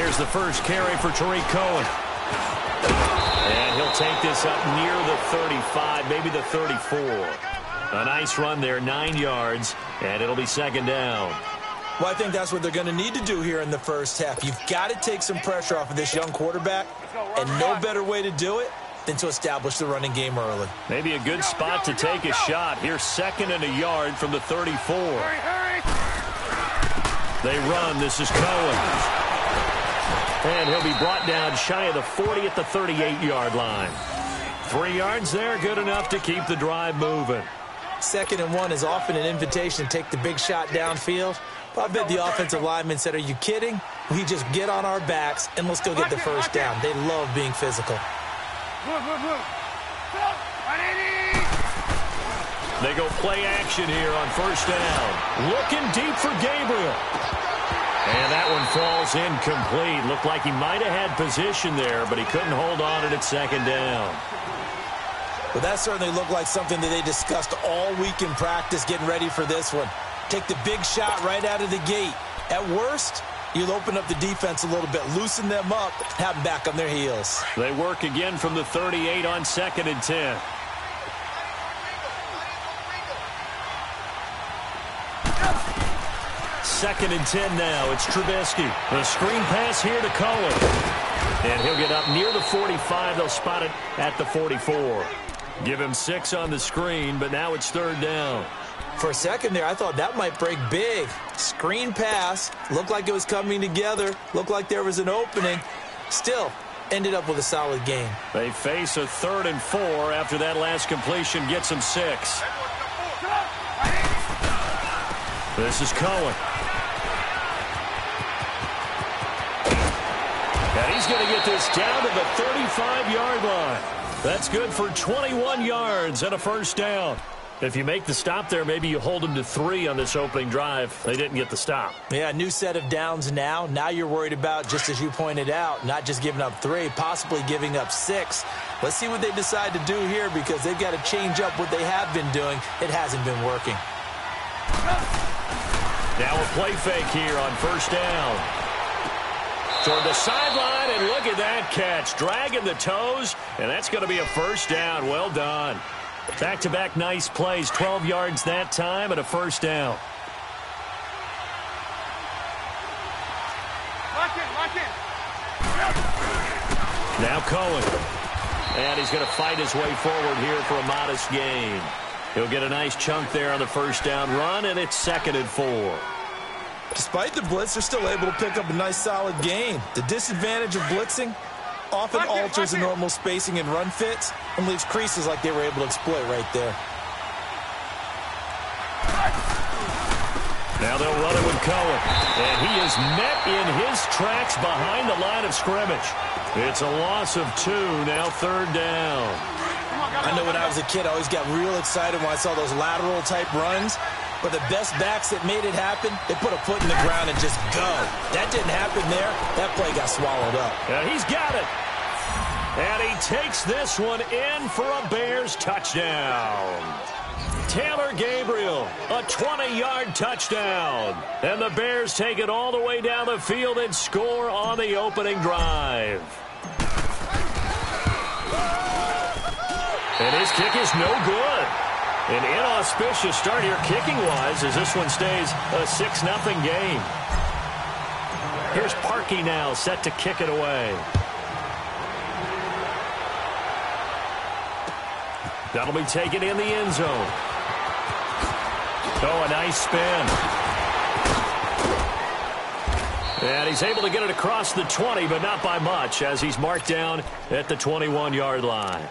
Here's the first carry for Tariq Cohen. And he'll take this up near the 35, maybe the 34. A nice run there, 9 yards, and it'll be second down. Well, I think that's what they're going to need to do here in the first half. You've got to take some pressure off of this young quarterback, and no better way to do it than to establish the running game early. Maybe a good spot to take a shot. Here's second and a yard from the 34. They run. This is Cohen. And he'll be brought down shy of the 40 at the 38-yard line. 3 yards there, good enough to keep the drive moving. 2nd and 1 is often an invitation to take the big shot downfield. But I bet the offensive lineman said, are you kidding? We just get on our backs and let's go get the first down. They love being physical. They go play action here on first down. Looking deep for Gabriel. And that one falls incomplete. Looked like he might have had position there, but he couldn't hold on to it at second down. Well, that certainly looked like something that they discussed all week in practice getting ready for this one. Take the big shot right out of the gate. At worst, you'll open up the defense a little bit, loosen them up, have them back on their heels. They work again from the 38 on 2nd and 10. Second and 10 now. It's Trubisky. The screen pass here to Cohen. And he'll get up near the 45. They'll spot it at the 44. Give him 6 on the screen, but now it's 3rd down. For a second there, I thought that might break big. Screen pass. Looked like it was coming together. Looked like there was an opening. Still, ended up with a solid game. They face a 3rd and 4 after that last completion gets them 6. This is Cohen. And he's going to get this down to the 35-yard line. That's good for 21 yards and a first down. If you make the stop there, maybe you hold them to 3 on this opening drive. They didn't get the stop. Yeah, new set of downs now. Now you're worried about, just as you pointed out, not just giving up 3, possibly giving up 6. Let's see what they decide to do here because they've got to change up what they have been doing. It hasn't been working. Now a play fake here on first down. Toward the sideline, and look at that catch. Dragging the toes, and that's going to be a first down. Well done. Back-to-back nice plays. 12 yards that time and a first down. Now Cohen. And he's going to fight his way forward here for a modest gain. He'll get a nice chunk there on the first down run, and it's 2nd and 4. Despite the blitz, they're still able to pick up a nice solid gain. The disadvantage of blitzing often alters the normal spacing and run fits and leaves creases like they were able to exploit right there. Now they'll run it with Cohen. And he is met in his tracks behind the line of scrimmage. It's a loss of 2, now 3rd down. I know when I was a kid, I always got real excited when I saw those lateral-type runs. But the best backs that made it happen, they put a foot in the ground and just go. That didn't happen there. That play got swallowed up. And he's got it. And he takes this one in for a Bears touchdown. Taylor Gabriel, a 20-yard touchdown. And the Bears take it all the way down the field and score on the opening drive. And his kick is no good. An inauspicious start here kicking-wise as this one stays a 6-0 game. Here's Parkey now set to kick it away. That'll be taken in the end zone. Oh, a nice spin. And he's able to get it across the 20, but not by much as he's marked down at the 21-yard line.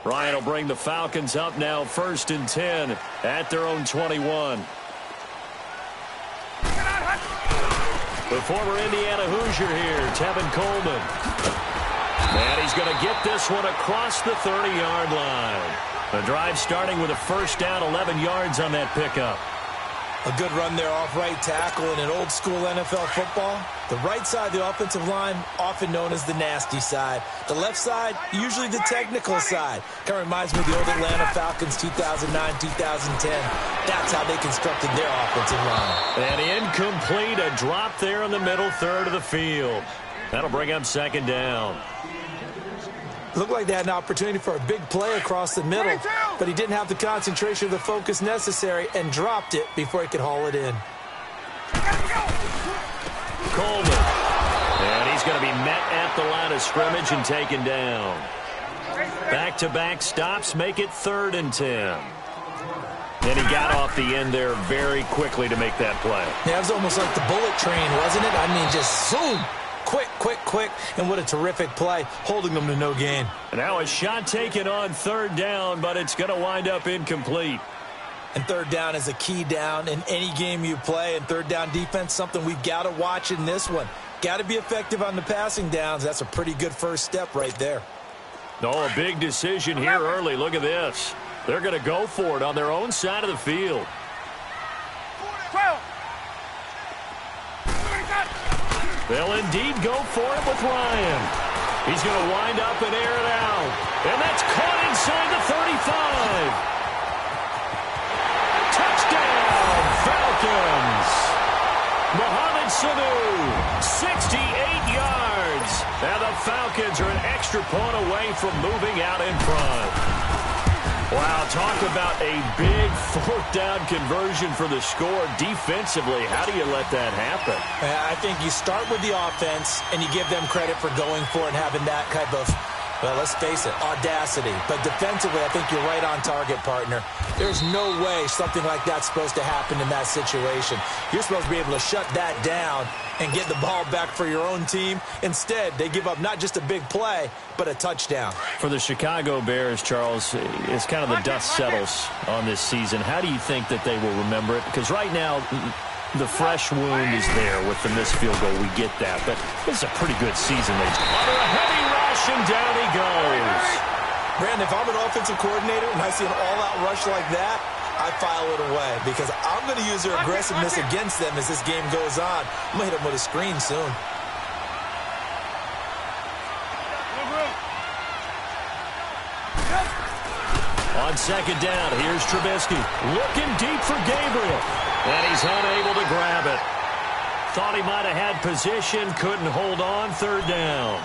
Ryan will bring the Falcons up now 1st and 10 at their own 21. The former Indiana Hoosier here, Tevin Coleman. And he's going to get this one across the 30-yard line. The drive starting with a first down, 11 yards on that pickup. A good run there off right tackle in an old-school NFL football. The right side of the offensive line, often known as the nasty side. The left side, usually the technical side. Kind of reminds me of the old Atlanta Falcons 2009, 2010. That's how they constructed their offensive line. And incomplete, a drop there in the middle third of the field. That'll bring up second down. Looked like they had an opportunity for a big play across the middle, but he didn't have the concentration or the focus necessary and dropped it before he could haul it in. Coleman. And he's going to be met at the line of scrimmage and taken down. Back-to-back stops make it 3rd and 10. And he got off the end there very quickly to make that play. Yeah, it was almost like the bullet train, wasn't it? I mean, just zoom. Quick, quick, quick, and what a terrific play, holding them to no gain. And now a shot taken on 3rd down, but it's going to wind up incomplete. And 3rd down is a key down in any game you play, and 3rd down defense, something we've got to watch in this one. Got to be effective on the passing downs. That's a pretty good first step right there. Oh, a big decision here early. Look at this. They're going to go for it on their own side of the field. 12. They'll indeed go for it with Ryan. He's going to wind up and air it out. And that's caught inside the 35. Touchdown, Falcons. Mohamed Sanu, 68 yards. And the Falcons are an extra point away from moving out in front. Wow, talk about a big 4th down conversion for the score. Defensively, how do you let that happen? I think you start with the offense, and you give them credit for going for it and having that type of, well, let's face it, audacity. But defensively, I think you're right on target, partner. There's no way something like that's supposed to happen in that situation. You're supposed to be able to shut that down and get the ball back for your own team. Instead, they give up not just a big play, but a touchdown. For the Chicago Bears, Charles, it's kind of the dust settles on this season. How do you think that they will remember it? Because right now, the fresh wound is there with the missed field goal. We get that. But it's a pretty good season. Under a heavy rush, and down he goes. Brandon, if I'm an offensive coordinator and I see an all-out rush like that, I file it away because I'm going to use their aggressiveness against them as this game goes on. I'm going to hit them with a screen soon. On second down, here's Trubisky. Looking deep for Gabriel. And he's unable to grab it. Thought he might have had position, couldn't hold on. 3rd down.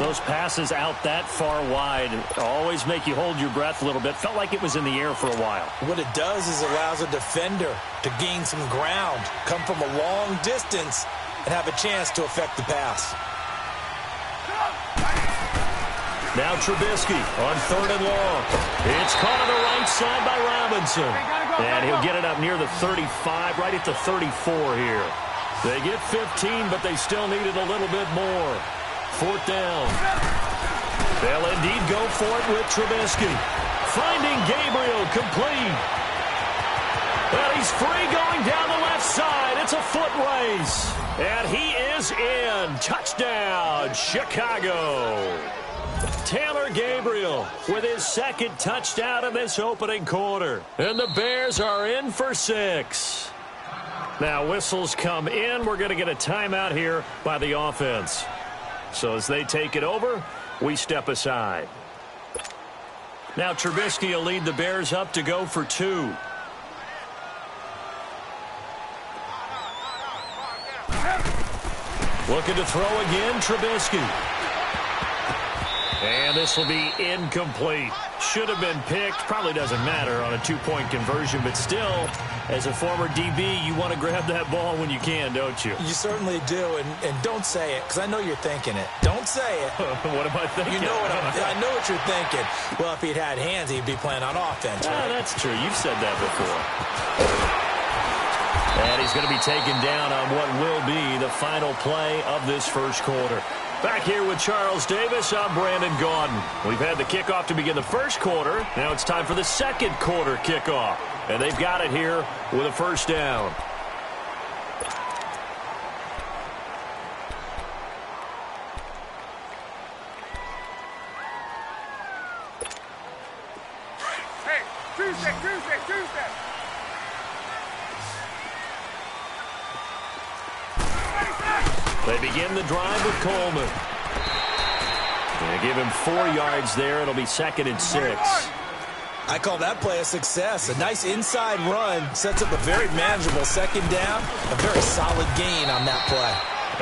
Those passes out that far wide always make you hold your breath a little bit. Felt like it was in the air for a while. What it does is allows a defender to gain some ground, come from a long distance, and have a chance to affect the pass. Now Trubisky on 3rd and long. It's caught on the right side by Robinson. And he'll get it up near the 35, right at the 34 here. They get 15, but they still needed a little bit more. 4th down. They'll indeed go for it with Trubisky. Finding Gabriel complete. And he's free going down the left side. It's a foot race. And he is in. Touchdown, Chicago. Taylor Gabriel with his 2nd touchdown in this opening quarter. And the Bears are in for 6. Now whistles come in. We're going to get a timeout here by the offense. So as they take it over, we step aside. Now Trubisky will lead the Bears up to go for 2. Looking to throw again, Trubisky. And this will be incomplete. Should have been picked. Probably doesn't matter on a 2-point conversion, but still, as a former DB, you want to grab that ball when you can, don't you? You certainly do, and don't say it, because I know you're thinking it. Don't say it. What am I thinking? You know I know what you're thinking. Well, if he'd had hands, he'd be playing on offense, right? That's true. You've said that before. And he's going to be taken down on what will be the final play of this first quarter. Back here with Charles Davis, I'm Brandon Gaudin. We've had the kickoff to begin the first quarter. Now it's time for the second quarter kickoff. And they've got it here with a 1st down. Hey, Tuesday. They begin the drive with Coleman. They give him 4 yards there. It'll be 2nd and 6. I call that play a success. A nice inside run sets up a very manageable 2nd down. A very solid gain on that play.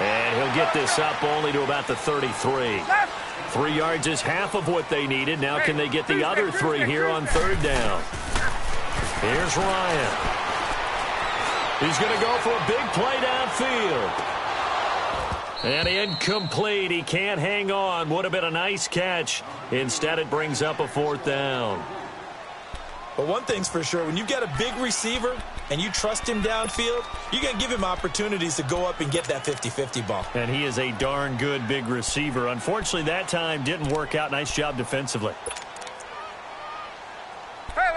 And he'll get this up only to about the 33. 3 yards is half of what they needed. Now can they get the other 3 here on 3rd down? Here's Ryan. He's going to go for a big play downfield. And incomplete. He can't hang on. Would have been a nice catch. Instead, it brings up a 4th down. But one thing's for sure, when you get a big receiver and you trust him downfield, you're going to give him opportunities to go up and get that 50-50 ball. And he is a darn good big receiver. Unfortunately, that time didn't work out. Nice job defensively.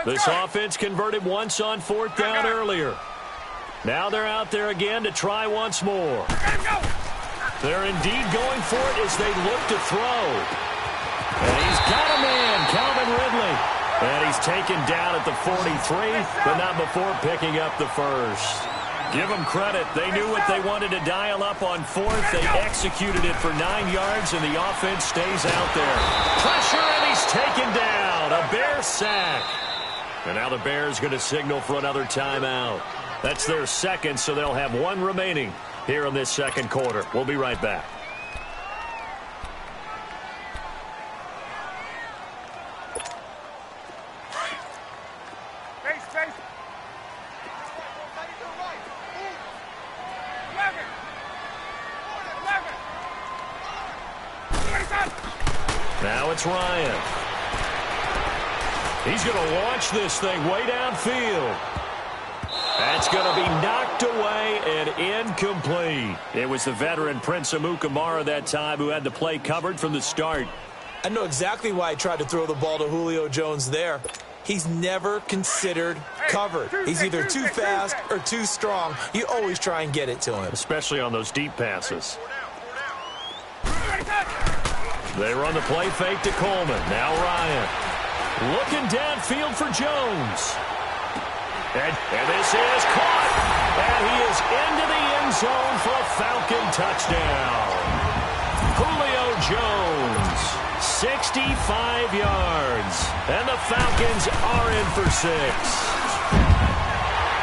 This offense converted once on 4th down earlier. Now they're out there again to try once more. They're indeed going for it as they look to throw. And he's got a man, Calvin Ridley. And he's taken down at the 43, but not before picking up the 1st. Give them credit. They knew what they wanted to dial up on 4th. They executed it for 9 yards, and the offense stays out there. Pressure, and he's taken down. A Bear sack. And now the Bears going to signal for another timeout. That's their 2nd, so they'll have 1 remaining here in this 2nd quarter. We'll be right back. Now it's Ryan. He's going to launch this thing way downfield. That's going to be knocked away and incomplete. It was the veteran Prince Amukamara that time who had the play covered from the start. I know exactly why I tried to throw the ball to Julio Jones there. He's never considered covered. He's either too fast or too strong. You always try and get it to him. Especially on those deep passes. They run the play fake to Coleman. Now Ryan. Looking downfield for Jones. And this is caught. And he is into the end zone for a Falcon touchdown. Julio Jones, 65 yards. And the Falcons are in for 6.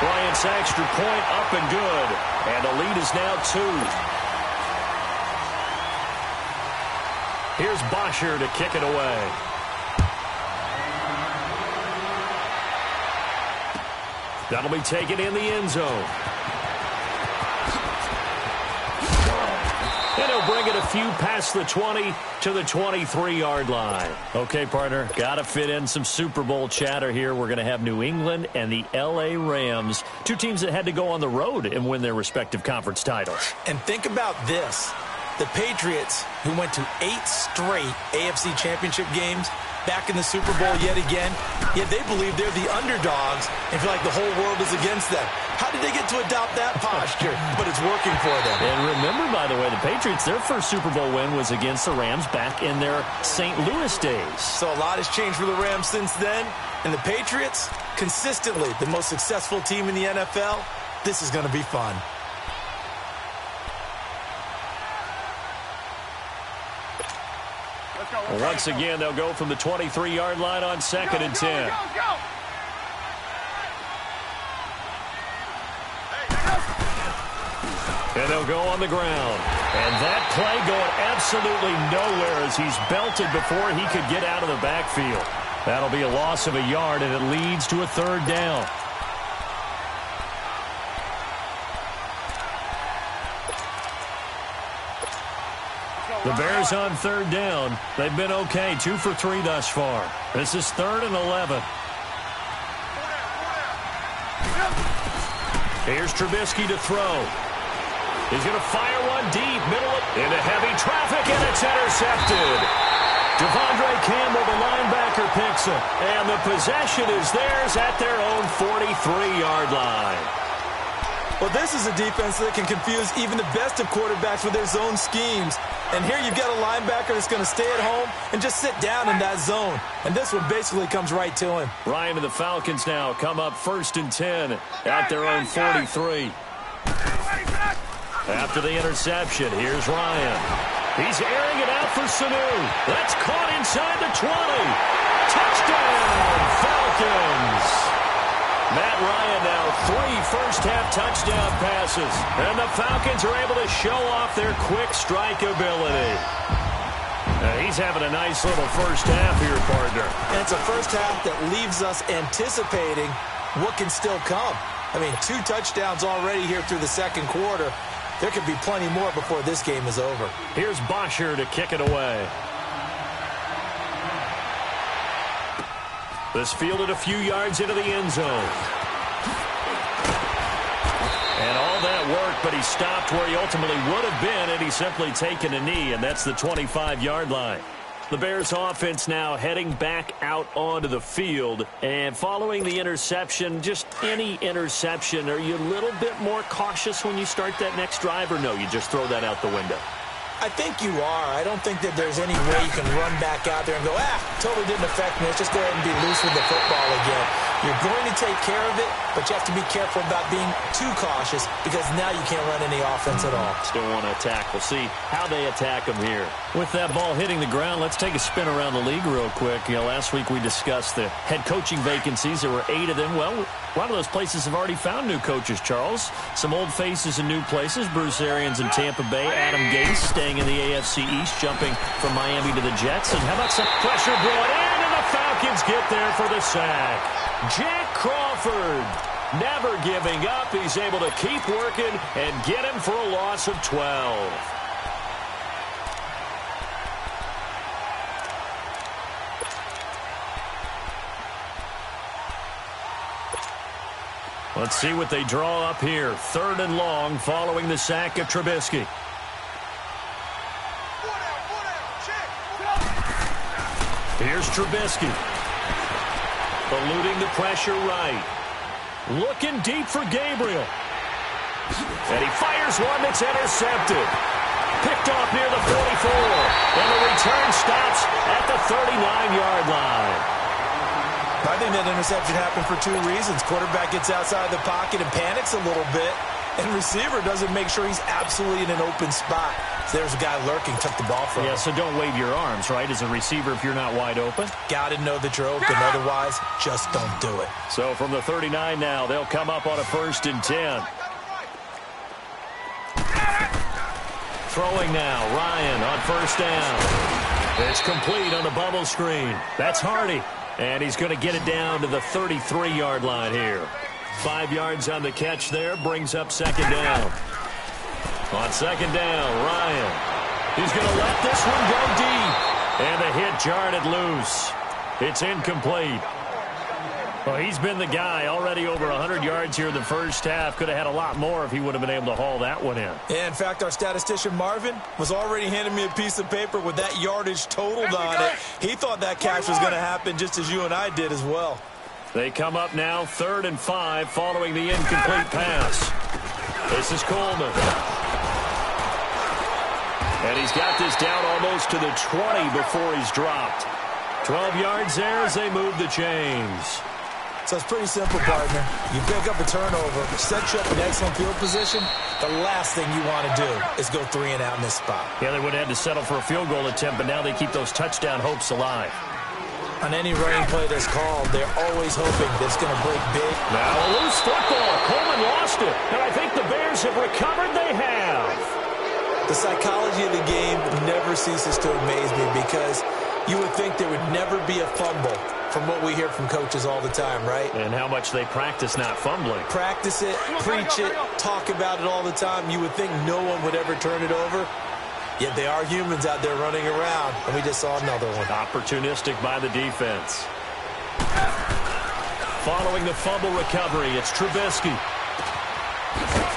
Bryant's extra point up and good. And the lead is now 2. Here's Bosher to kick it away. That'll be taken in the end zone. And he'll bring it a few past the 20 to the 23-yard line. Okay, partner, got to fit in some Super Bowl chatter here. We're going to have New England and the L.A. Rams, 2 teams that had to go on the road and win their respective conference titles. And think about this. The Patriots, who went to 8 straight AFC championship games, back in the Super Bowl yet again, yet they believe they're the underdogs and feel like the whole world is against them. How did they get to adopt that posture? But it's working for them. And remember, by the way, the Patriots, their first Super Bowl win was against the Rams back in their St. Louis days. So a lot has changed for the Rams since then. And the Patriots, consistently the most successful team in the NFL. This is going to be fun. Well, once again, they'll go from the 23-yard line on 2nd and 10. And they'll go on the ground. And that play going absolutely nowhere as he's belted before he could get out of the backfield. That'll be a loss of a yard, and it leads to a 3rd down. The Bears on 3rd down. They've been okay, 2 for 3 thus far. This is 3rd and 11. Here's Trubisky to throw. He's going to fire one deep, middle into heavy traffic, and it's intercepted. Devondre Campbell, the linebacker, picks it. And the possession is theirs at their own 43-yard line. Well, this is a defense that can confuse even the best of quarterbacks with their zone schemes. And here you've got a linebacker that's going to stay at home and just sit down in that zone. And this one basically comes right to him. Ryan and the Falcons now come up 1st and 10 at their own 43. After the interception, here's Ryan. He's airing it out for Sanu. That's caught inside the 20. Touchdown, Falcons. Matt Ryan now 3 first-half touchdown passes. And the Falcons are able to show off their quick strike ability. He's having a nice little first half here, partner. And it's a first half that leaves us anticipating what can still come. I mean, 2 touchdowns already here through the second quarter. There could be plenty more before this game is over. Here's Bosher to kick it away. This fielded a few yards into the end zone. And all that worked, but he stopped where he ultimately would have been, and he's simply taken a knee, and that's the 25-yard line. The Bears offense now heading back out onto the field. And following the interception, just any interception, are you a little bit more cautious when you start that next drive, or no, you just throw that out the window? I think you are. I don't think that there's any way you can run back out there and go, totally didn't affect me. Let's just go ahead and be loose with the football again. You're going to take care of it, but you have to be careful about being too cautious because now you can't run any offense at all. Still want to attack. We'll see how they attack them here. With that ball hitting the ground, let's take a spin around the league real quick. Last week we discussed the head coaching vacancies. There were 8 of them. Well, a lot of those places have already found new coaches, Charles. Some old faces in new places. Bruce Arians in Tampa Bay. Adam Gase staying in the AFC East, jumping from Miami to the Jets. And how about some pressure brought in, and the Falcons get there for the sack. Jack Crawford never giving up. He's able to keep working and get him for a loss of 12. Let's see what they draw up here. 3rd and long following the sack of Trubisky. Here's Trubisky. Eluding the pressure right. Looking deep for Gabriel. And he fires one that's intercepted. Picked off near the 44. And the return stops at the 39-yard line. I think that interception happened for 2 reasons. Quarterback gets outside the pocket and panics a little bit. And receiver doesn't make sure he's absolutely in an open spot. So there's a guy lurking, took the ball from him. Yeah, so don't wave your arms, right, as a receiver if you're not wide open. Got to know that you're open. Otherwise, just don't do it. So from the 39 now, they'll come up on a 1st and 10. Throwing now, Ryan on 1st down. It's complete on the bubble screen. That's Hardy. And he's going to get it down to the 33-yard line here. 5 yards on the catch there, brings up 2nd down. On 2nd down, Ryan. He's going to let this one go deep. And the hit jarred it loose. It's incomplete. Well, he's been the guy already over 100 yards here in the first half. Could have had a lot more if he would have been able to haul that one in. Yeah, in fact, our statistician Marvin was already handing me a piece of paper with that yardage totaled on it. He thought that catch was going to happen just as you and I did as well. They come up now 3rd and 5 following the incomplete pass. This is Coleman. And he's got this down almost to the 20 before he's dropped. 12 yards there as they move the chains. So it's pretty simple, partner. You pick up a turnover, set you up in excellent field position. The last thing you want to do is go 3 and out in this spot. Yeah, they would have had to settle for a field goal attempt, but now they keep those touchdown hopes alive. On any running play that's called, they're always hoping that it's going to break big. Now a loose football. Coleman lost it. And I think the Bears have recovered. They have. The psychology of the game never ceases to amaze me because you would think there would never be a fumble from what we hear from coaches all the time, right? And how much they practice not fumbling. Practice it, preach it, talk about it all the time. You would think no one would ever turn it over. Yet they are humans out there running around, and we just saw another one. Opportunistic by the defense. Following the fumble recovery, it's Trubisky.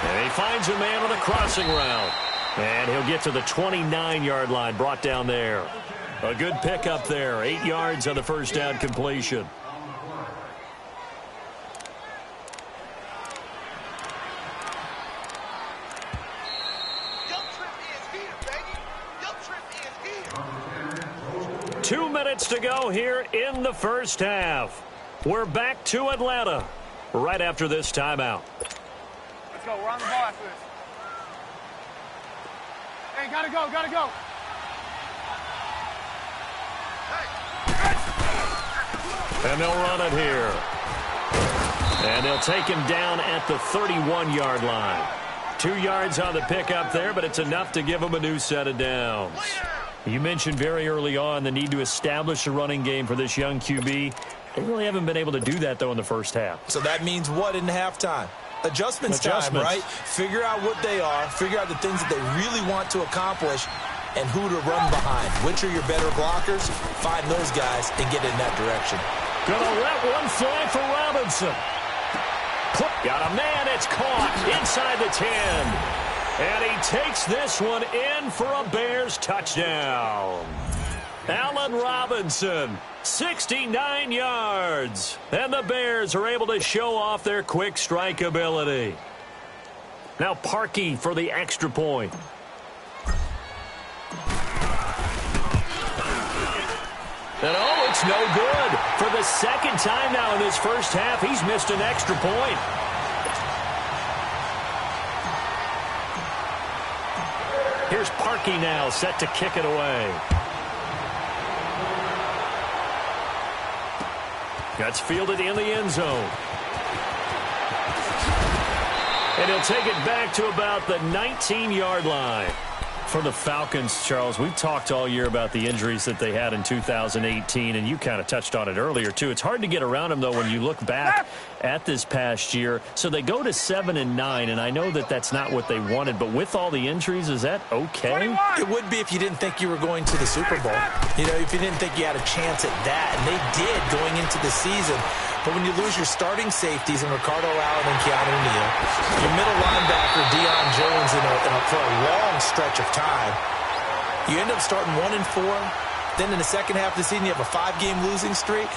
And he finds a man on a crossing route. And he'll get to the 29-yard line, brought down there. A good pickup there, 8 yards on the first down completion. Don't trip is here, baby. Don't trip is here. 2 minutes to go here in the first half. We're back to Atlanta right after this timeout. Let's go. We're on the ball after this. Hey, gotta go, gotta go. And they'll run it here. And they'll take him down at the 31-yard line. 2 yards on the pickup there, but it's enough to give him a new set of downs. You mentioned very early on the need to establish a running game for this young QB. They really haven't been able to do that, though, in the first half. So that means what in halftime? Adjustments time, right? Figure out what they are, figure out the things that they really want to accomplish, and who to run behind. Which are your better blockers? Find those guys and get in that direction. Gonna let one fly for Robinson. Got a man, it's caught inside the 10. And he takes this one in for a Bears touchdown. Allen Robinson, 69 yards. And the Bears are able to show off their quick strike ability. Now Parkey for the extra point. And oh, it's no good. For the second time now in this first half, he's missed an extra point. Here's Parkey now, set to kick it away. That's fielded in the end zone. And he'll take it back to about the 19-yard line. For the Falcons, Charles, we've talked all year about the injuries that they had in 2018, and you kind of touched on it earlier, too. It's hard to get around them, though, when you look back at this past year. So they go to 7-9, and I know that that's not what they wanted, but with all the injuries, is that okay? It would be if you didn't think you were going to the Super Bowl. You know, if you didn't think you had a chance at that, and they did going into the season. But when you lose your starting safeties in Ricardo Allen and Keanu Neal, your middle linebacker Deion Jones for a long stretch of time, you end up starting 1-4. Then in the second half of the season, you have a 5-game losing streak.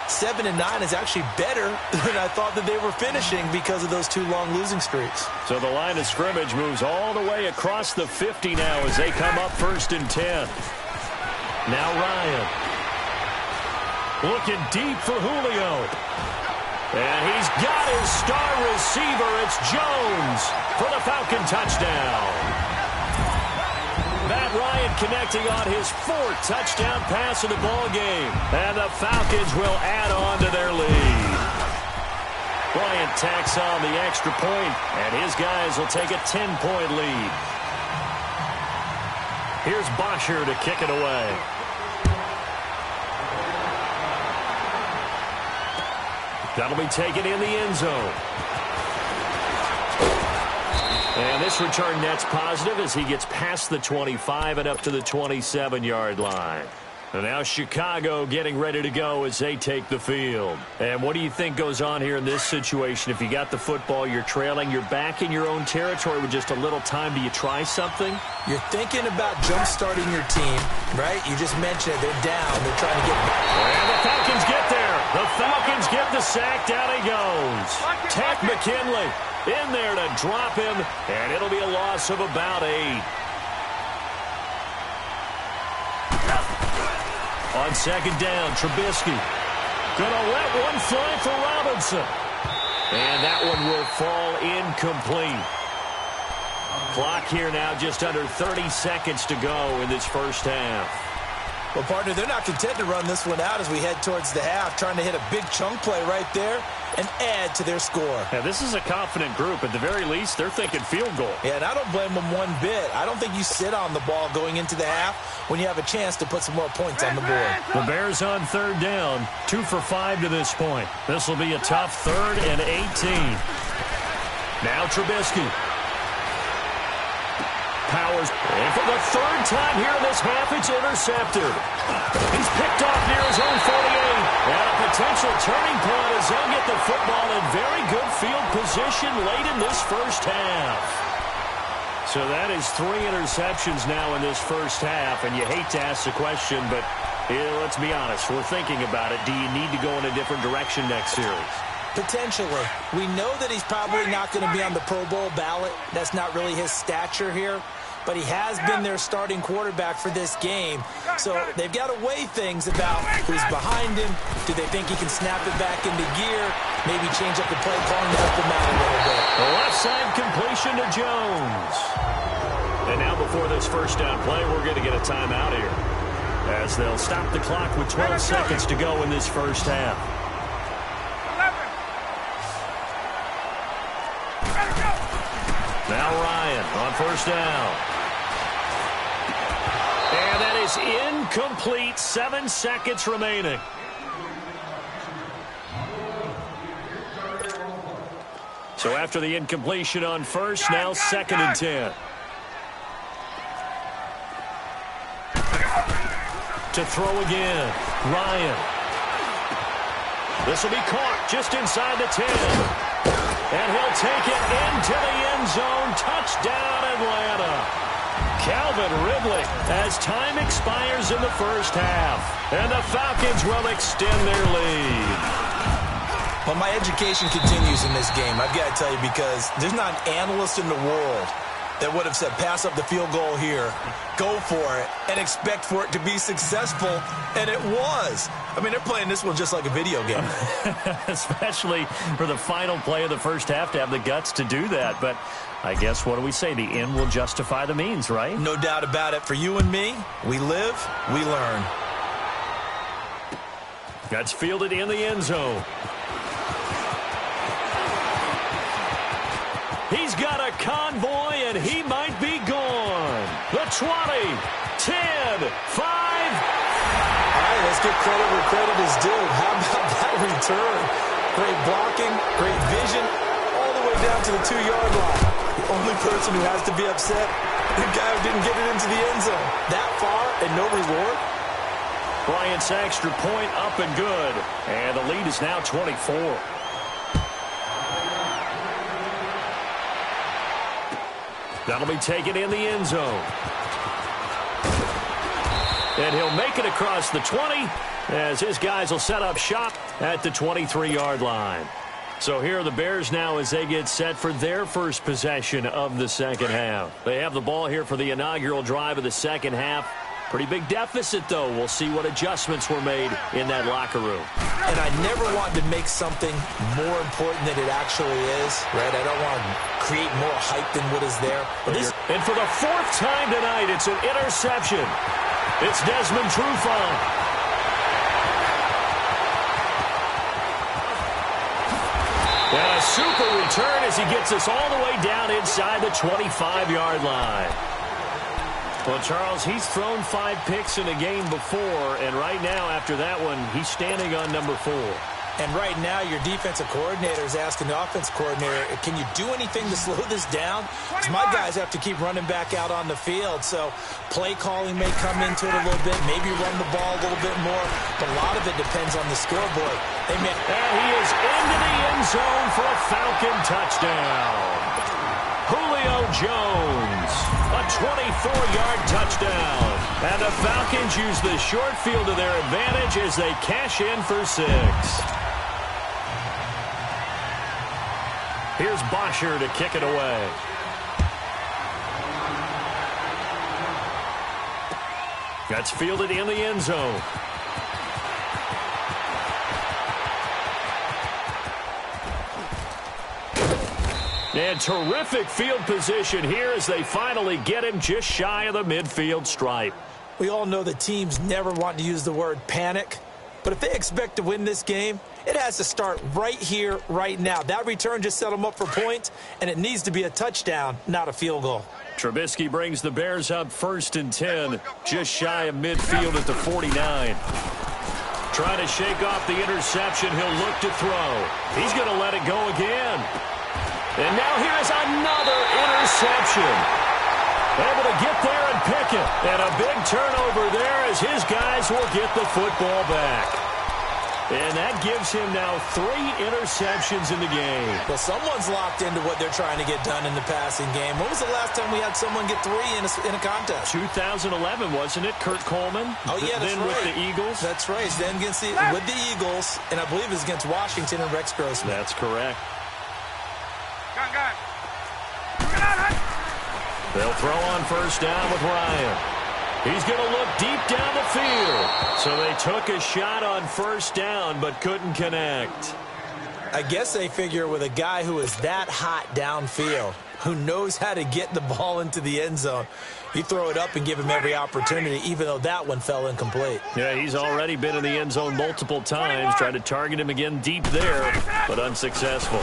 7-9 is actually better than I thought that they were finishing because of those 2 long losing streaks. So the line of scrimmage moves all the way across the 50 now as they come up 1st and 10. Now Ryan. Looking deep for Julio. And he's got his star receiver. It's Jones for the Falcon touchdown. Matt Ryan connecting on his 4th touchdown pass of the ball game. And the Falcons will add on to their lead. Bryant tacks on the extra point, and his guys will take a 10-point lead. Here's Bosher to kick it away. That'll be taken in the end zone. And this return net's positive as he gets past the 25 and up to the 27-yard line. And now Chicago getting ready to go as they take the field. And what do you think goes on here in this situation? If you got the football, you're trailing, you're back in your own territory with just a little time. Do you try something? You're thinking about jump-starting your team, right? You just mentioned it. They're down. They're trying to get back. And the Falcons get there. The Falcons get the sack. Down he goes. Ted McKinley in there to drop him, and it'll be a loss of about 8. On 2nd down, Trubisky gonna let one fly for Robinson. And that one will fall incomplete. Clock here now just under 30 seconds to go in this first half. Well, partner, they're not content to run this one out as we head towards the half, trying to hit a big chunk play right there and add to their score. Yeah, this is a confident group. At the very least, they're thinking field goal. Yeah, and I don't blame them one bit. I don't think you sit on the ball going into the half when you have a chance to put some more points on the board. The Bears on 3rd down, 2 for 5 to this point. This will be a tough 3rd and 18. Now Trubisky. Powers. And for the 3rd time here in this half, it's intercepted. He's picked off near his own 48. And a potential turning point as they'll get the football in very good field position late in this first half. So that is 3 interceptions now in this first half. And you hate to ask the question, but let's be honest. We're thinking about it. Do you need to go in a different direction next series? Potentially. We know that he's probably not going to be on the Pro Bowl ballot. That's not really his stature here. But he has been their starting quarterback for this game. So they've got to weigh things about who's behind him. Do they think he can snap it back into gear? Maybe change up the play calling to help him out a little bit. The left side completion to Jones. And now before before this first down play, we're going to get a timeout here, as they'll stop the clock with 12 seconds to go in this first half. 11. Now Ryan on first down. And that is incomplete. 7 seconds remaining. So after the incompletion on first, now 2nd and 10. To throw again, Ryan. This will be caught just inside the 10. And he'll take it into the end zone. Touchdown, Atlanta. Calvin Ridley, as time expires in the first half. And the Falcons will extend their lead. Well, my education continues in this game, I've got to tell you, because there's not an analyst in the world that would have said pass up the field goal here, go for it, and expect for it to be successful, and it was. I mean, they're playing this one just like a video game. Especially for the final play of the first half to have the guts to do that. But I guess, what do we say? The end will justify the means, right? No doubt about it. For you and me, we live, we learn. That's fielded in the end zone. He's got a convoy, and he might be gone. The 20, 10, 5. All right, let's give credit where credit is due. How about that return? Great blocking, great vision, all the way down to the 2-yard line. The only person who has to be upset, the guy who didn't get it into the end zone. That far and no reward? Bryant's extra point up and good. And the lead is now 24. That'll be taken in the end zone. And he'll make it across the 20 as his guys will set up shop at the 23-yard line. So here are the Bears now as they get set for their first possession of the second half. They have the ball here for the inaugural drive of the second half. Pretty big deficit, though. We'll see what adjustments were made in that locker room. And I never want to make something more important than it actually is, right? I don't want to create more hype than what is there. And for the 4th time tonight, it's an interception. It's Desmond Trufant. And a super return as he gets us all the way down inside the 25-yard line. Well, Charles, he's thrown 5 picks in a game before, and right now, after that one, he's standing on number 4. And right now, your defensive coordinator is asking the offense coordinator, can you do anything to slow this down? Because my guys have to keep running back out on the field, so play calling may come into it a little bit, maybe run the ball a little bit more, but a lot of it depends on the scoreboard. And he is into the end zone for a Falcon touchdown. Julio Jones, a 24-yard touchdown. And the Falcons use the short field to their advantage as they cash in for 6. Here's Bosher to kick it away. That's fielded in the end zone. And terrific field position here as they finally get him just shy of the midfield stripe. We all know that teams never want to use the word panic, but if they expect to win this game, it has to start right here, right now. That return just set them up for points, and it needs to be a touchdown, not a field goal. Trubisky brings the Bears up 1st and 10, just shy of midfield at the 49. Trying to shake off the interception, he'll look to throw. He's going to let it go again. And now here's another interception. Able to get there and pick it. And a big turnover there as his guys will get the football back. And that gives him now 3 interceptions in the game. Well, someone's locked into what they're trying to get done in the passing game. When was the last time we had someone get 3 in a contest? 2011, wasn't it? Kurt Coleman? Oh, yeah, that's then right. with the Eagles? That's right. Then with the Eagles, and I believe it was against Washington and Rex Grossman. That's correct. They'll throw on first down with Ryan. He's going to look deep down the field. So they took a shot on first down but couldn't connect. I guess they figure with a guy who is that hot downfield, who knows how to get the ball into the end zone. You throw it up and give him every opportunity, even though that one fell incomplete. Yeah, he's already been in the end zone multiple times. Tried to target him again deep there, but unsuccessful.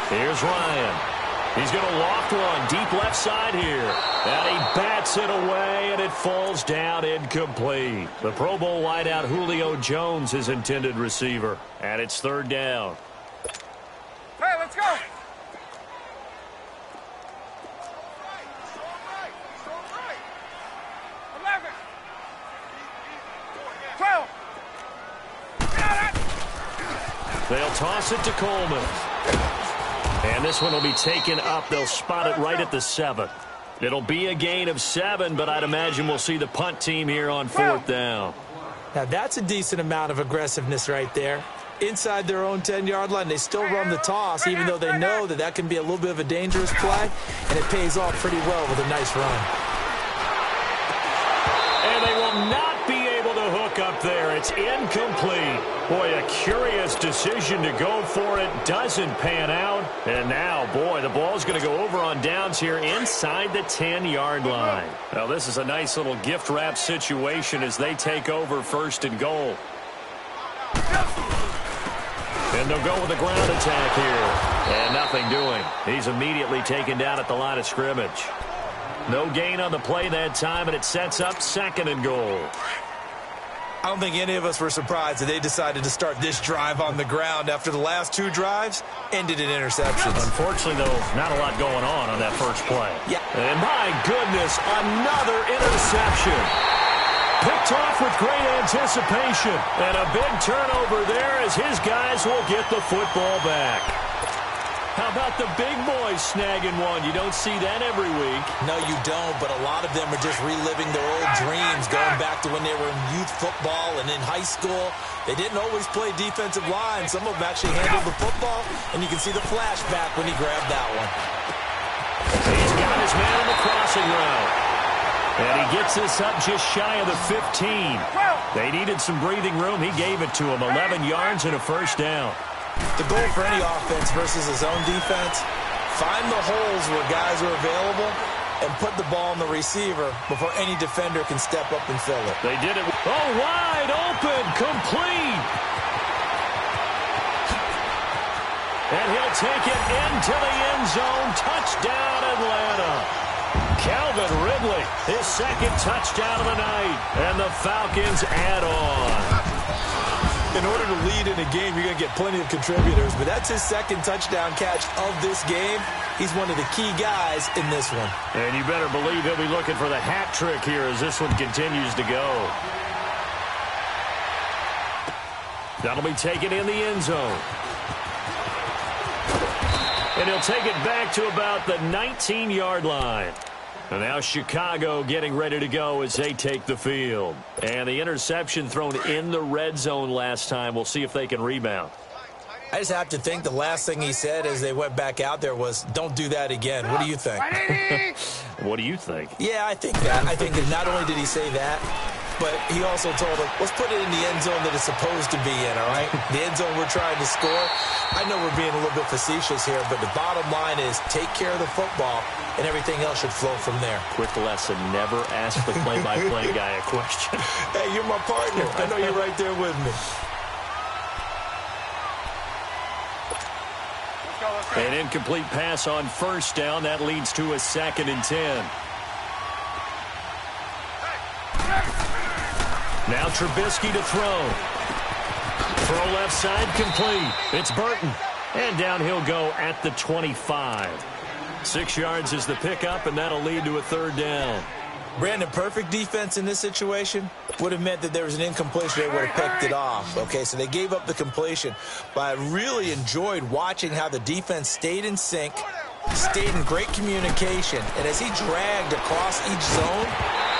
Here's Ryan. He's going to loft one deep left side here. And he bats it away, and it falls down incomplete. The Pro Bowl wideout Julio Jones, his intended receiver. And it's third down. Hey, let's go. 11. 12. They'll toss it to Coleman. And this one will be taken up. They'll spot it right at the 7. It'll be a gain of 7, but I'd imagine we'll see the punt team here on fourth down. Now, that's a decent amount of aggressiveness right there. Inside their own 10-yard line, they still run the toss, even though they know that that can be a little bit of a dangerous play, and it pays off pretty well with a nice run. And they will not be able to hook up there. It's incomplete. Boy, a curious decision to go for it. Doesn't pan out. And now, boy, the ball's going to go over on downs here inside the 10-yard line. Now, this is a nice little gift wrap situation as they take over first and goal. And they'll go with a ground attack here. And nothing doing. He's immediately taken down at the line of scrimmage. No gain on the play that time, and it sets up second and goal. I don't think any of us were surprised that they decided to start this drive on the ground after the last 2 drives ended in interceptions. Unfortunately, though, not a lot going on that first play. Yeah. And my goodness, another interception. Picked off with great anticipation. And a big turnover there as his guys will get the football back. How about the big boys snagging one? You don't see that every week. No, you don't, but a lot of them are just reliving their old dreams, going back to when they were in youth football and in high school. They didn't always play defensive line. Some of them actually handled the football, and you can see the flashback when he grabbed that one. He's got his man on the crossing route. And he gets this up just shy of the 15. They needed some breathing room. He gave it to them. 11 yards and a first down. The goal for any offense versus a zone defense, find the holes where guys are available and put the ball on the receiver before any defender can step up and fill it. They did it. Oh, wide open, complete. And he'll take it into the end zone. Touchdown, Atlanta. Calvin Ridley, his second touchdown of the night. And the Falcons add on. In order to lead in a game, you're going to get plenty of contributors, but that's his second touchdown catch of this game. He's one of the key guys in this one. And you better believe he'll be looking for the hat trick here as this one continues to go. That'll be taken in the end zone. And he'll take it back to about the 19-yard line. And now Chicago getting ready to go as they take the field. And the interception thrown in the red zone last time. We'll see if they can rebound. I just have to think the last thing he said as they went back out there was, don't do that again. What do you think? What do you think? Yeah, I think that. I think that not only did he say that, but he also told them, let's put it in the end zone that it's supposed to be in, all right? The end zone we're trying to score. I know we're being a little bit facetious here, but the bottom line is take care of the football, and everything else should flow from there. Quick lesson, never ask the play-by-play guy a question. Hey, you're my partner. I know you're right there with me. An incomplete pass on first down. That leads to a 2nd and 10. Now Trubisky to throw. Throw left side complete. It's Burton. And down he'll go at the 25. 6 yards is the pickup, and that'll lead to a 3rd down. Brandon, perfect defense in this situation would have meant that there was an incompletion. They would have picked it off. Okay, so they gave up the completion. But I really enjoyed watching how the defense stayed in sync, stayed in great communication. And as he dragged across each zone,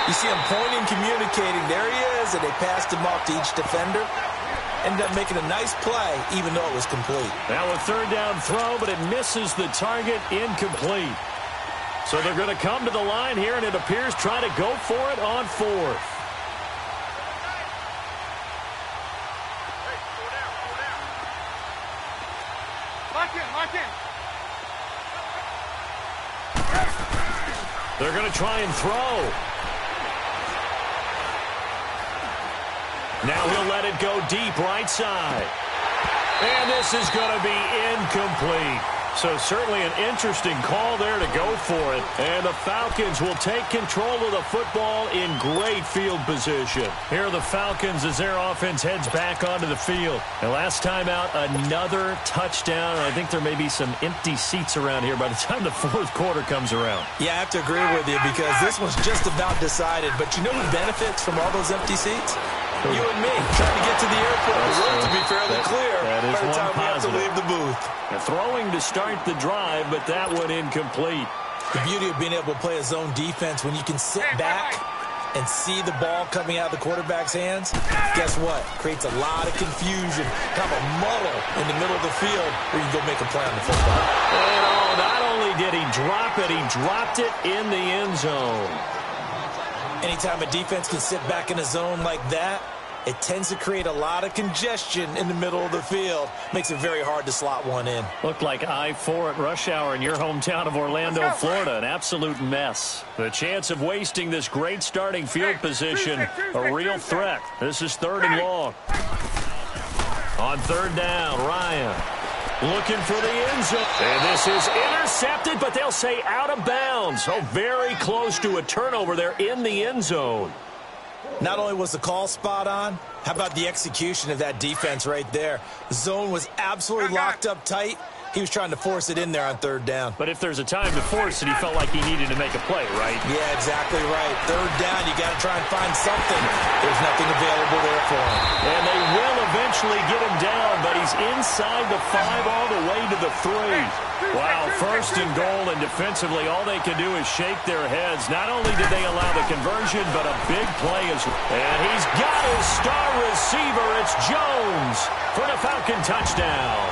you see him pointing, communicating. There he is, and they passed him off to each defender. Ended up making a nice play, even though it was complete. Now a 3rd down throw, but it misses the target, incomplete. So they're going to come to the line here, and it appears try to go for it on 4th. Lock in, lock in. They're going to try and throw. Now he'll let it go deep right side. And this is going to be incomplete. So certainly an interesting call there to go for it. And the Falcons will take control of the football in great field position. Here are the Falcons as their offense heads back onto the field. And last time out, another touchdown. I think there may be some empty seats around here by the time the fourth quarter comes around. Yeah, I have to agree with you because this one's just about decided. But you know who benefits from all those empty seats? You and me, trying to get to the airport. The road to be fairly clear by the time we have to leave the booth. They're throwing to start the drive, but that one incomplete. The beauty of being able to play a zone defense when you can sit back and see the ball coming out of the quarterback's hands, guess what? Creates a lot of confusion, kind of a muddle in the middle of the field where you can go make a play on the football. And not only did he drop it, he dropped it in the end zone. Anytime a defense can sit back in a zone like that, it tends to create a lot of congestion in the middle of the field. Makes it very hard to slot one in. Looked like I-4 at rush hour in your hometown of Orlando, Florida. An absolute mess. The chance of wasting this great starting field position, a real threat. This is 3rd and long. On 3rd down, Ryan looking for the end zone. And this is intercepted, but they'll say out of bounds. So very close to a turnover there in the end zone. Not only was the call spot on, how about the execution of that defense right there? The zone was absolutely locked up tight. He was trying to force it in there on 3rd down. But if there's a time to force it, he felt like he needed to make a play, right? Yeah, exactly right. 3rd down, you got to try and find something. There's nothing available there for him. And they will eventually get him down, but he's inside the 5 all the way to the 3. Wow, 1st and goal, and defensively, all they can do is shake their heads. Not only did they allow the conversion, but a big play as well. And he's got his star receiver. It's Jones for the Falcon touchdown.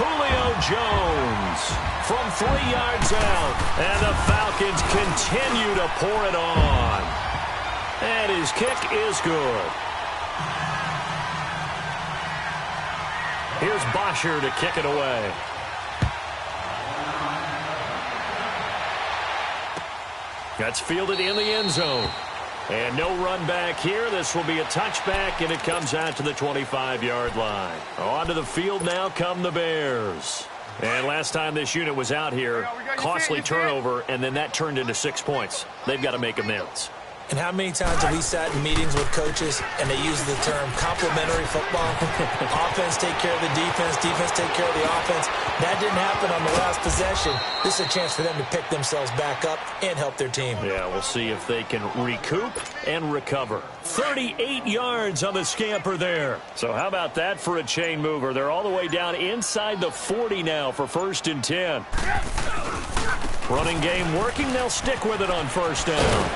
Julio Jones from 3 yards out. And the Falcons continue to pour it on. And his kick is good. Here's Bosher to kick it away. That's fielded in the end zone. And no run back here. This will be a touchback, and it comes out to the 25-yard line. Onto the field now come the Bears. And last time this unit was out here, costly turnover, and then that turned into 6 points. They've got to make amends. And how many times have we sat in meetings with coaches and they use the term complementary football? Offense take care of the defense, defense take care of the offense. That didn't happen on the last possession. This is a chance for them to pick themselves back up and help their team. Yeah, we'll see if they can recoup and recover. 38 yards on the scamper there. So how about that for a chain mover? They're all the way down inside the 40 now for 1st and 10. Running game working. They'll stick with it on 1st down.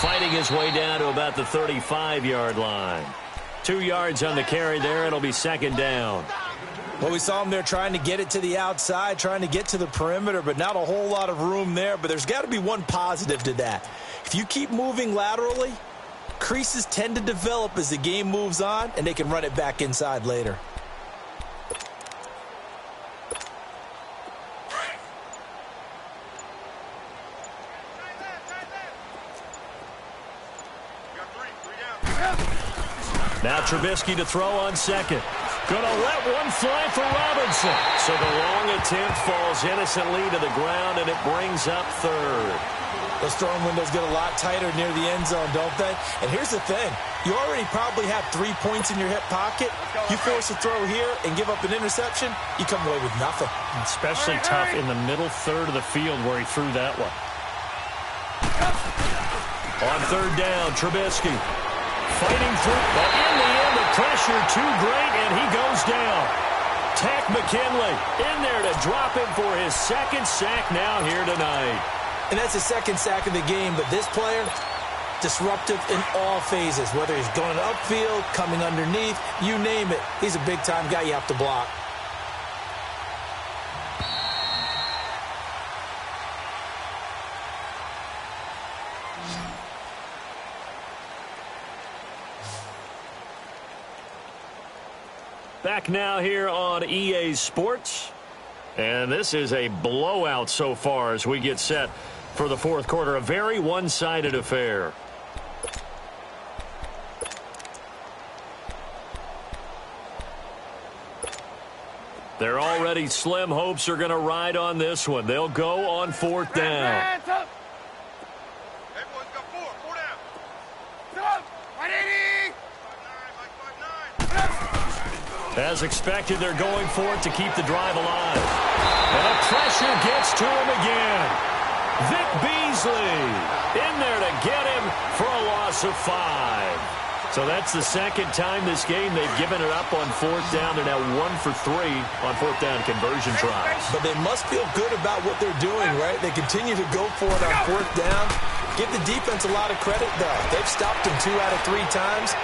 Fighting his way down to about the 35-yard line. 2 yards on the carry there. It'll be 2nd down. Well, we saw him there trying to get it to the outside, trying to get to the perimeter, but not a whole lot of room there. But there's got to be one positive to that. If you keep moving laterally, creases tend to develop as the game moves on, and they can run it back inside later. Now Trubisky to throw on 2nd. Going to let one fly for Robinson. So the long attempt falls innocently to the ground, and it brings up 3rd. Those throwing windows get a lot tighter near the end zone, don't they? And here's the thing. You already probably have 3 points in your hip pocket. You force a throw here and give up an interception, you come away with nothing. Especially tough in the middle 3rd of the field where he threw that one. On 3rd down, Trubisky. Fighting through, but in the end, the pressure too great, and he goes down. Tack McKinley in there to drop him for his 2nd sack now here tonight. And that's the 2nd sack of the game, but this player, disruptive in all phases, whether he's going upfield, coming underneath, you name it. He's a big-time guy you have to block. Back now here on EA Sports. And this is a blowout so far as we get set for the fourth quarter. A very one-sided affair. Their already slim hopes are going to ride on this one. They'll go on fourth down. Everyone's got four down. Come on, 180. 5'9", As expected, they're going for it to keep the drive alive. And the pressure gets to him again. Vic Beasley in there to get him for a loss of 5. So that's the second time this game they've given it up on fourth down. They're now 1 for 3 on fourth down conversion tries. But they must feel good about what they're doing, right? They continue to go for it on fourth down. Give the defense a lot of credit, though. They've stopped them 2 out of 3 times.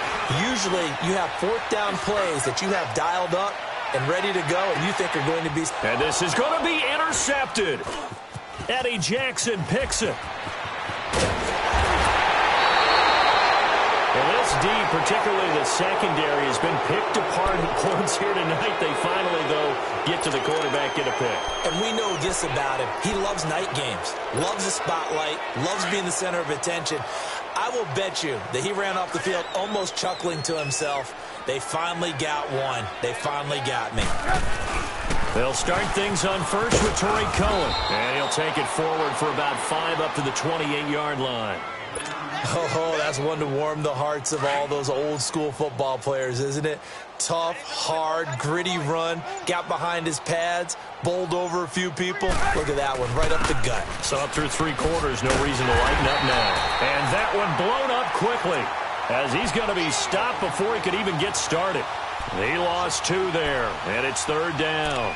Usually you have fourth down plays that you have dialed up and ready to go, and you think are going to be... And this is going to be intercepted. Eddie Jackson picks it. Well, this D, particularly the secondary, has been picked apart at points here tonight. They finally, though, get to the quarterback, get a pick. And we know this about him. He loves night games, loves the spotlight, loves being the center of attention. I will bet you that he ran off the field almost chuckling to himself. They finally got one. They finally got me. They'll start things on first with Tariq Cohen. And he'll take it forward for about 5 up to the 28-yard line. Oh, that's one to warm the hearts of all those old-school football players, isn't it? Tough, hard, gritty run, got behind his pads, bowled over a few people. Look at that one, right up the gut. So up through 3 quarters, no reason to lighten up now. And that one blown up quickly as he's going to be stopped before he could even get started. He lost 2 there, and it's third down.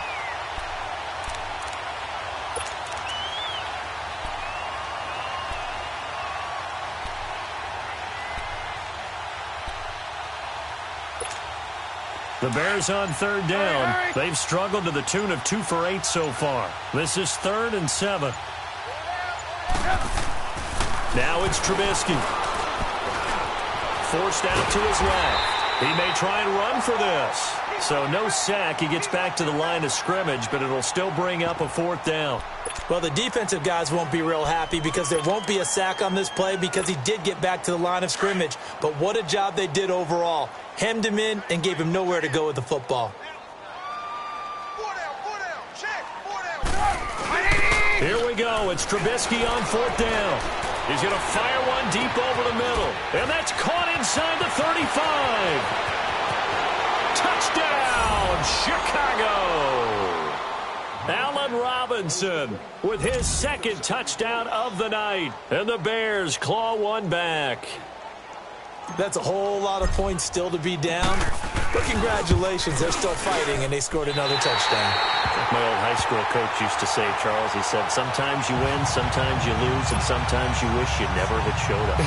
The Bears on third down. They've struggled to the tune of 2 for 8 so far. This is 3rd and 7. Now it's Trubisky. Forced out to his left. He may try and run for this. So no sack. He gets back to the line of scrimmage, but it'll still bring up a 4th down. Well, the defensive guys won't be real happy because there won't be a sack on this play because he did get back to the line of scrimmage. But what a job they did overall. Hemmed him in and gave him nowhere to go with the football. 4 down, check, 4 down. Here we go. It's Trubisky on 4th down. He's going to fire one deep over the middle. And that's caught inside the 35. Touchdown, Chicago. Allen Robinson with his 2nd touchdown of the night. And the Bears claw one back. That's a whole lot of points still to be down. But congratulations, they're still fighting, and they scored another touchdown. My old high school coach used to say, Charles, he said, sometimes you win, sometimes you lose, and sometimes you wish you never had showed up.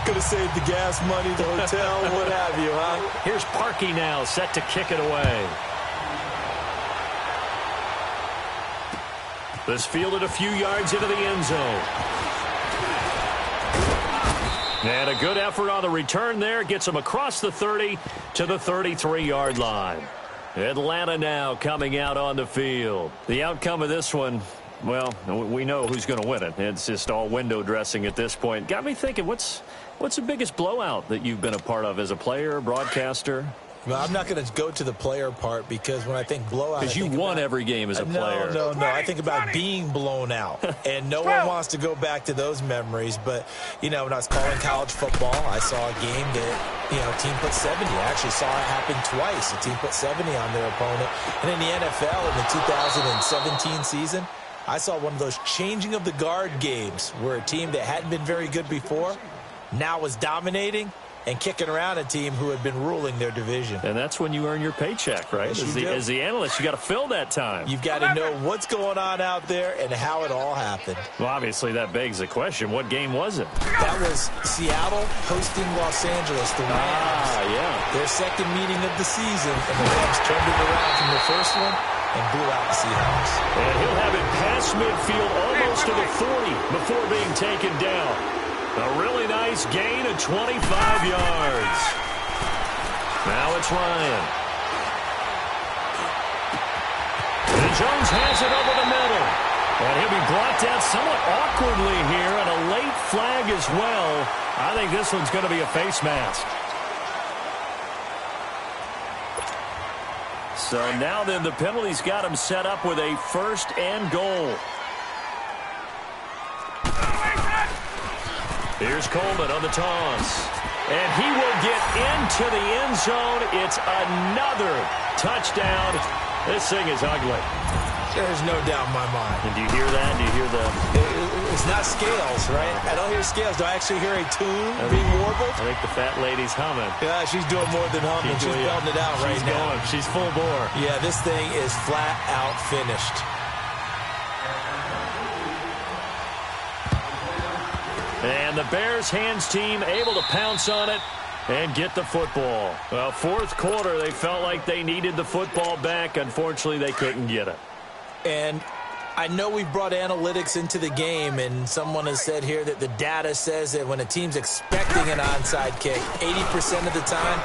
Could have saved the gas money, the hotel, what have you, huh? Here's Parkey now, set to kick it away. This fielded a few yards into the end zone. And a good effort on the return there. Gets him across the 30 to the 33-yard line. Atlanta now coming out on the field. The outcome of this one, well, we know who's going to win it. It's just all window dressing at this point. Got me thinking, what's the biggest blowout that you've been a part of as a player, broadcaster? Well, I'm not going to go to the player part because when I think blowout, because you won every game as a player. No. I think about being blown out, and no one wants to go back to those memories. But, you know, when I was calling college football, I saw a game that, you know, a team put 70. I actually saw it happen twice. A team put 70 on their opponent. And in the NFL in the 2017 season, I saw one of those changing of the guard games where a team that hadn't been very good before now was dominating and kicking around a team who had been ruling their division. And that's when you earn your paycheck, right? Yes, as the analyst, you got to fill that time. You've got to know what's going on out there and how it all happened. Well, obviously, that begs the question, what game was it? That was Seattle hosting Los Angeles, the Rams. Yeah. Their 2nd meeting of the season, and the Rams turned it around from the first one and blew out the Seahawks. And he'll have it past midfield almost to the 40 before being taken down. A really nice gain of 25 yards. Now it's Ryan. And Jones has it over the middle. And he'll be brought down somewhat awkwardly here, and a late flag as well. I think this one's going to be a face mask. So now then, the penalty's got him set up with a 1st and goal. Here's Coleman on the toss. And he will get into the end zone. It's another touchdown. This thing is ugly. There's no doubt in my mind. And do you hear that? Do you hear the... It's not scales, right? I don't hear scales. Do I actually hear a tune being warbled? I think the fat lady's humming. Yeah, she's doing more than humming. She's belting it out right now. She's full bore. Yeah, this thing is flat out finished. And the Bears hands team able to pounce on it and get the football. Well, 4th quarter, they felt like they needed the football back. Unfortunately, they couldn't get it. And I know we've brought analytics into the game, and someone has said here that the data says that when a team's expecting an onside kick, 80% of the time,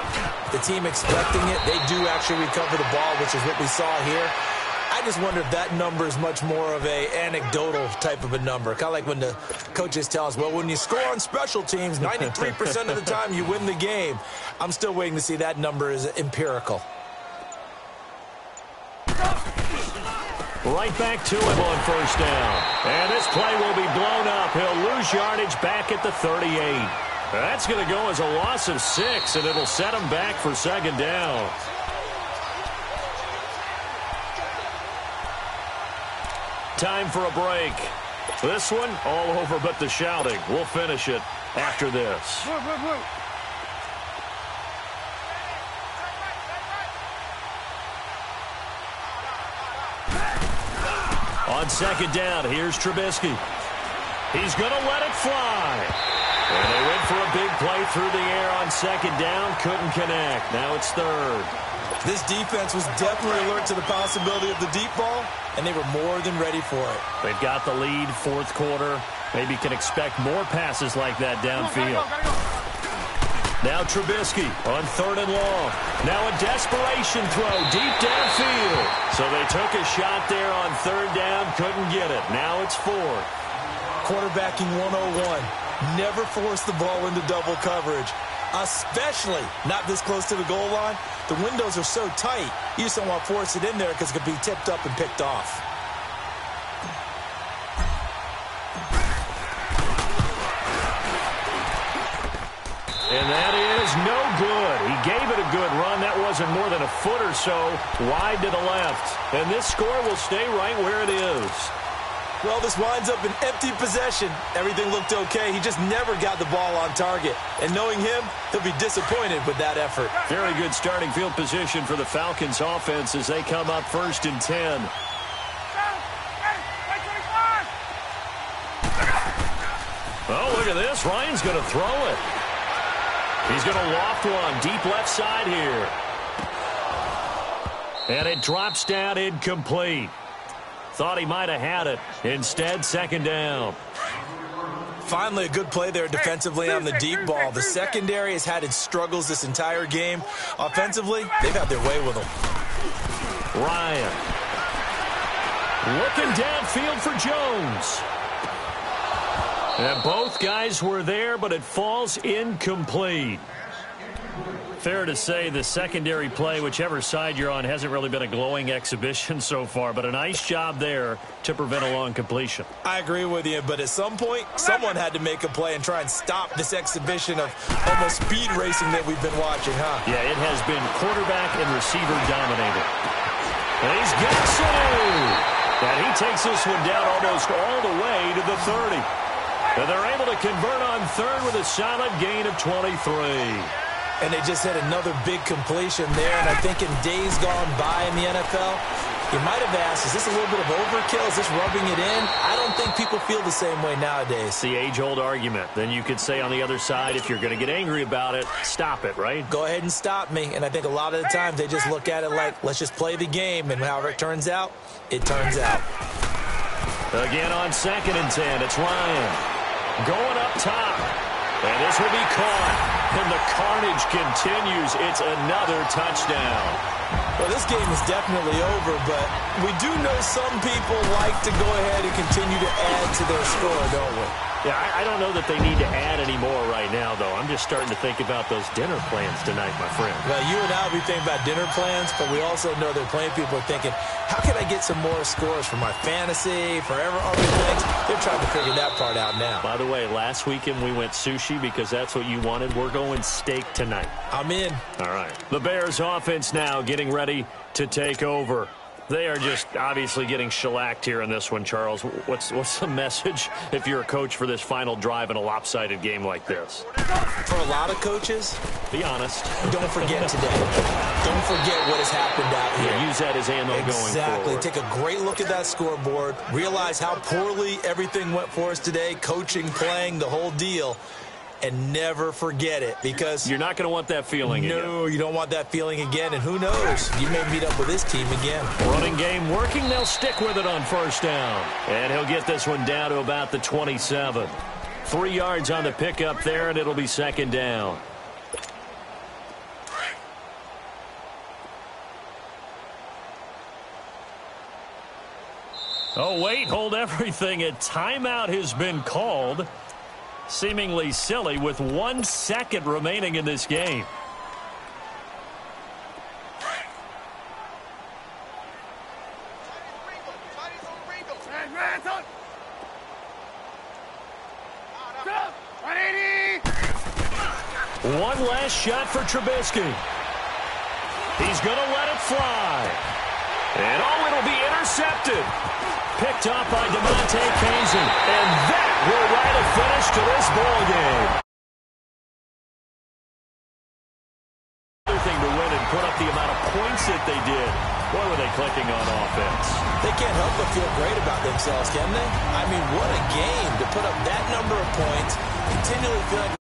the team expecting it, they do actually recover the ball, which is what we saw here. I just wonder if that number is much more of a anecdotal type of a number. Kind of like when the coaches tell us, well, when you score on special teams, 93% of the time you win the game. I'm still waiting to see that number is empirical. Right back to him on 1st down. And this play will be blown up. He'll lose yardage back at the 38. That's going to go as a loss of 6, and it'll set him back for 2nd down. Time for a break. This one, all over but the shouting. We'll finish it after this. On 2nd down, here's Trubisky. He's going to let it fly. And they went for a big play through the air on 2nd down. Couldn't connect. Now it's 3rd. This defense was definitely alert to the possibility of the deep ball, and they were more than ready for it. They've got the lead, 4th quarter. Maybe can expect more passes like that downfield. Now Trubisky on 3rd and long. Now a desperation throw deep downfield. So they took a shot there on 3rd down, couldn't get it. Now it's 4th. Quarterbacking 101. Never force the ball into double coverage, especially not this close to the goal line. The windows are so tight, you just don't want to force it in there because it could be tipped up and picked off. And that is no good. He gave it a good run. That wasn't more than a foot or so wide to the left. And this score will stay right where it is. Well, this winds up an empty possession. Everything looked okay. He just never got the ball on target. And knowing him, he'll be disappointed with that effort. Very good starting field position for the Falcons offense as they come up 1st and 10. Oh, look at this. Ryan's going to throw it. He's going to loft one deep left side here. And it drops down incomplete. Thought he might have had it. Instead, 2nd down. Finally, a good play there defensively on the deep ball. The secondary has had its struggles this entire game. Offensively, they've had their way with them. Ryan. Looking downfield for Jones. And both guys were there, but it falls incomplete. Fair to say the secondary play, whichever side you're on, hasn't really been a glowing exhibition so far, but a nice job there to prevent a long completion. I agree with you, but at some point, someone had to make a play and try and stop this exhibition of almost speed racing that we've been watching, huh? Yeah, it has been quarterback and receiver dominated. And he's Gibson! And he takes this one down almost all the way to the 30. And they're able to convert on 3rd with a solid gain of 23. And they just had another big completion there. And I think in days gone by in the NFL, you might have asked, is this a little bit of overkill? Is this rubbing it in? I don't think people feel the same way nowadays. It's the age-old argument. Then you could say on the other side, if you're going to get angry about it, stop it, right? Go ahead and stop me. And I think a lot of the times they just look at it like, let's just play the game. And however it turns out, it turns out. Again on 2nd and 10, it's Ryan. Going up top. And this will be caught. And the carnage continues. It's another touchdown. Well, this game is definitely over, but we do know some people like to go ahead and continue to add to their score, don't we? Yeah, I don't know that they need to add any more right now, though. I'm just starting to think about those dinner plans tonight, my friend. Well, you and I will be thinking about dinner plans, but we also know that plenty of people are thinking, how can I get some more scores for my fantasy, for other things? They're trying to figure that part out now. By the way, last weekend we went sushi because that's what you wanted. We're going steak tonight. I'm in. All right. The Bears offense now getting ready to take over. They are just obviously getting shellacked here in this one, Charles. What's the message if you're a coach for this final drive in a lopsided game like this? For a lot of coaches, be honest. Don't forget today. Don't forget what has happened out here. Yeah, use that as ammo going forward. Exactly. Take a great look at that scoreboard. Realize how poorly everything went for us today. Coaching, playing, the whole deal. And never forget it, because you're not going to want that feeling again. No, you don't want that feeling again. And who knows? You may meet up with this team again. Running game working. They'll stick with it on first down. And he'll get this one down to about the 27. 3 yards on the pickup there, and it'll be second down. Oh, wait, hold everything. A timeout has been called. Seemingly silly with 1 second remaining in this game. One last shot for Trubisky. He's going to let it fly. And oh, it'll be intercepted. Picked up by DeMonte Kazin. And that will write a finish to this ball game. Another thing to win and put up the amount of points that they did. Boy, were they clicking on offense. They can't help but feel great about themselves, can they? I mean, what a game to put up that number of points, continually feel like